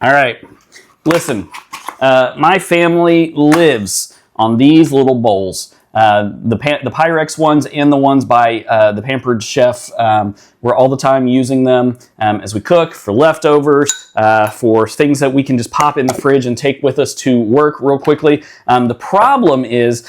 All right, listen, my family lives on these little bowls. The Pyrex ones and the ones by the Pampered Chef. We're all the time using them as we cook, for leftovers, for things that we can just pop in the fridge and take with us to work real quickly. The problem is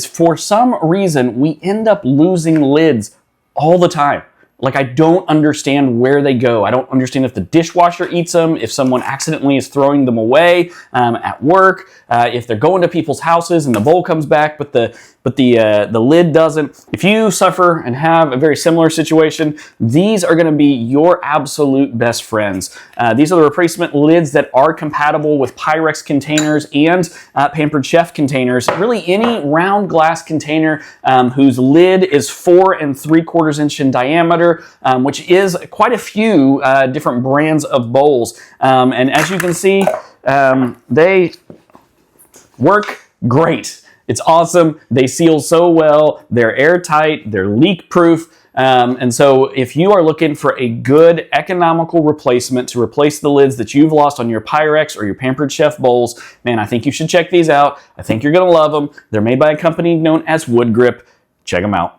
for some reason we end up losing lids all the time. Like, I don't understand where they go. I don't understand if the dishwasher eats them, if someone accidentally is throwing them away at work, if they're going to people's houses and the bowl comes back, but the lid doesn't. If you suffer and have a very similar situation, these are going to be your absolute best friends. These are the replacement lids that are compatible with Pyrex containers and Pampered Chef containers. Really, any round glass container whose lid is 4 3/4 inch in diameter, which is quite a few different brands of bowls. And as you can see, they work great. It's awesome. They seal so well. They're airtight. They're leak-proof. And so if you are looking for a good economical replacement to replace the lids that you've lost on your Pyrex or your Pampered Chef bowls, man, I think you should check these out. I think you're going to love them. They're made by a company known as Wood Grip. Check them out.